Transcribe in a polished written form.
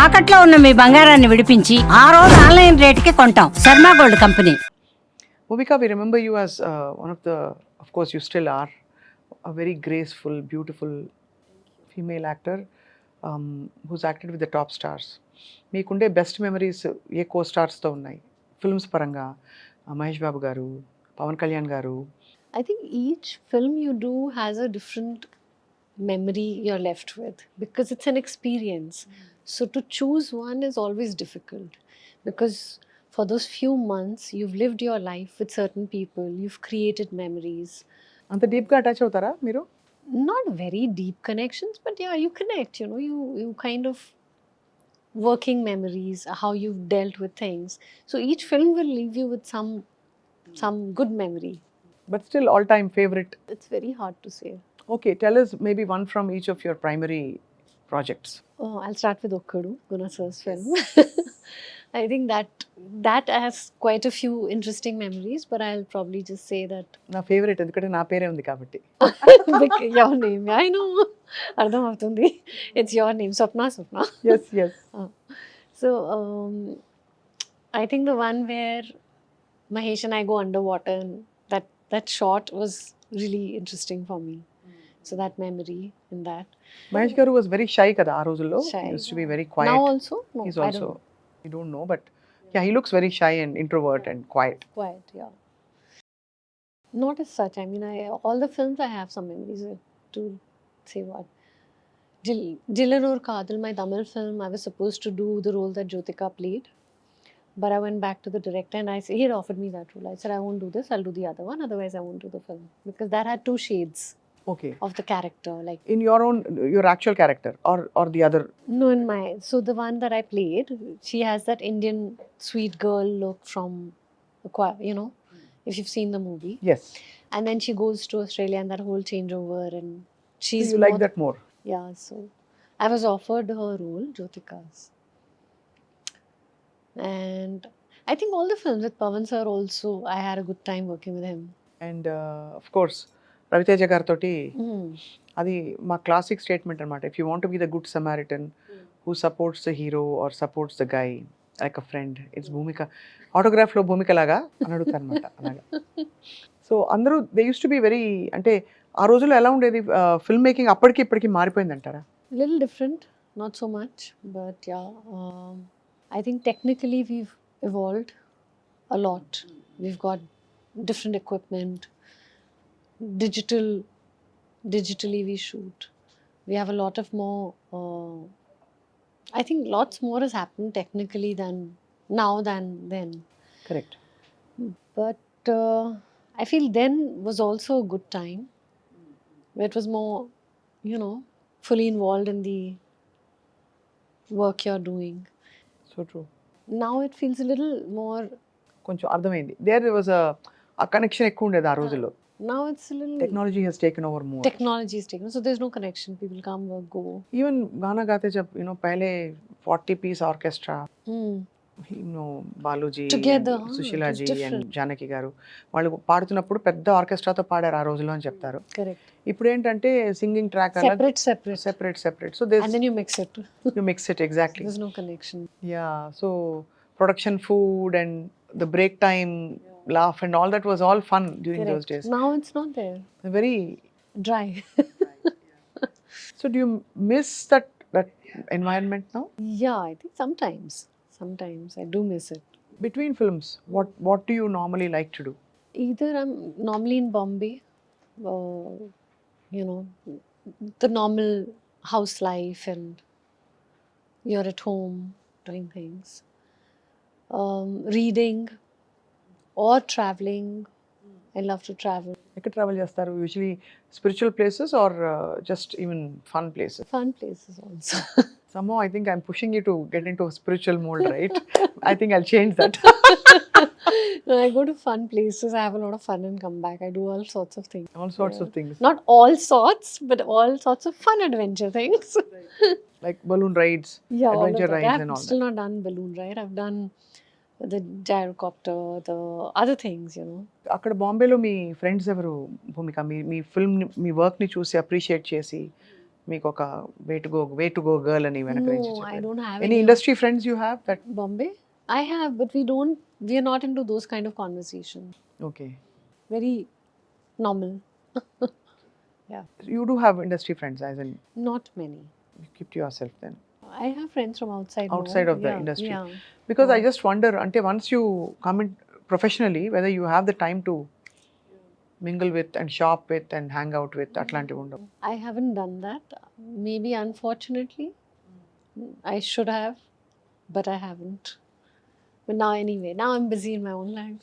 తాకట్లో ఉన్న మీ బంగారాన్ని విడిపించి ఆ రోజు ఆన్లైన్ రేటుకి కొంటాం. Sharma gold company. Bhumika, we remember you as one of the, of course, you still are a very graceful, beautiful female actor who's acted with the top stars. మీకుండే best memories ఏ కో స్టార్స్తో ఉన్నాయి ఫిల్మ్స్ పరంగా? మహేష్ బాబు గారు, పవన్ కళ్యాణ్ గారు. I think each film you do has a different memory you're left with because it's an experience. So to choose one is always difficult because for those few months you've lived your life with certain people, you've created memories. అంత డీప్గా attach అవుతారా మీరు? Not very deep connections, but yeah, you connect, you know, you kind of working memories, how you've dealt with things. So each film will leave you with some good memory. But still all time favourite? It's very hard to say. Okay, tell us maybe one from each of your primary projects. Oh, I'll start with Okkadu, Guna sir's film. I think that has quite a few interesting memories, but I'll probably just say that నా favourite ఎందుకంటే నా పేరే ఉంది కాబట్టి. your name. I know. Ardham avtundi. It's your name, Swapna. Yes yes. So I think the one where Mahesh and I go underwater, and that shot was really interesting for me. So that memory in that. Mahesh garu was very shy కదా ఆ రోజుల్లో. Shy. Used to be very Now quiet. also? No, He's I also, don't know. you don't know, but yeah, he looks very shy and introvert and quiet. Quiet, yeah. Not as such. I mean, all the films I have some memories to say what. Jillan Aur Kadal, my Tamil film, I was supposed to do the role that Jyotika played. But I went back to the director and he had offered me that role. I said, I won't do this, I'll do the other one. Otherwise, I won't do the film. Because that had two shades Okay. of the character. Like, In your actual character or the other? no, in my. So the one that I played, she has that Indian sweet girl look from, you know, if you've seen the movie. Yes. And then she goes to Australia and that whole changeover, and she's So you like more- that more? Yeah, so I was offered her role, Jyotika's. And I think all the films with Pawan sir also, I had a good time working with him. And of course, Ravi Teja గారితో Mm. అది మా classic statement అనమాట. If you want be the good samaritan who supports the hero or supports the guy like a friend, it's Bhumika. ఆటోగ్రాఫ్లో భూమిక లాగా అని అడుగుతారు అనమాట అలాగా. సో అందరూ they used to be very, అంటే ఆ రోజుల్లో ఎలా ఉండేది ఫిల్మ్ మేకింగ్ అప్పటికి ఇప్పటికి మారిపోయింది అంటారా? Little different, not so much, but yeah, I think technically we've evolved a lot. We've got different equipment, digitally we shoot. We have a lot of more, I think lots more has happened technically than then. Correct. But I feel then was also a good time where it was more, you know, fully involved in the work you're doing. So true. Now it feels a little more, కొంచెం అర్థమైంది. There was ఆ connection ఎక్కువ ఉండేది ఆ రోజుల్లో. now it's a little, technology has taken over more. technology is taken, so there's no connection. People come or go. Even గానా గాతే జబ్ పहले 40 piece orchestra, Hmm. Baluji, Together, Susheelaji it was and different. Janaki గారు వాళ్ళు పాడుతున్నప్పుడు పెద్ద ఆర్కెస్ట్రాతో పాడారు ఆ రోజుల్లో అని చెప్తారు. Correct. ఇప్పుడు ఏంటంటే సింగింగ్ ట్రాక్ అలా Separate. So And then you mix it. You mix it exactly. There's no connection. Yeah, so production food and the break time laugh and all that was all fun during those Correct. days. Now it's not there. Very. Dry. So do you miss that environment now? Yeah, I think sometimes I do miss it. Between films, what do you normally like to do? Either I'm normally in Bombay, you know, the normal house life, and you're at home doing things, reading or traveling. I love to travel. ఎక్కడ travel చేస్తారు usually? Spiritual places or just even fun places? Fun places also. Somehow I think I'm pushing you to get into a spiritual mold, right? I think I'll change that. No, I go to fun places. I have a lot of fun and come back. I do all sorts of things. All sorts of things. Not all sorts, but all sorts of fun adventure things. Like balloon rides, Yeah, all of adventure that. rides I've and all still not done balloon ride. I've done the gyrocopter, the other things, you know. అక్కడ బాంబేలో మీ friends ఎవరు భూమిక? మీ film మీ వర్క్ని చూసి appreciate చేసి మీకు ఒక way to go girl అని వెనక నుంచి No, I చెప్పారు. don't have Any any. industry friends you have that? Bombay? I have, but we are not into those kind of conversations. Okay. Very normal. Yeah, You do have industry friends, as in not many. you keep to yourself then. I have friends from outside. no? Outside of the Yeah, industry. Yeah. Because I just wonder, ante once you come in professionally, whether you have the time to mingle with and shop with and hang out with atlanti ఉండవు. I haven't done that. Maybe unfortunately, I should have, but I haven't. But now, anyway, now I'm busy in my own life.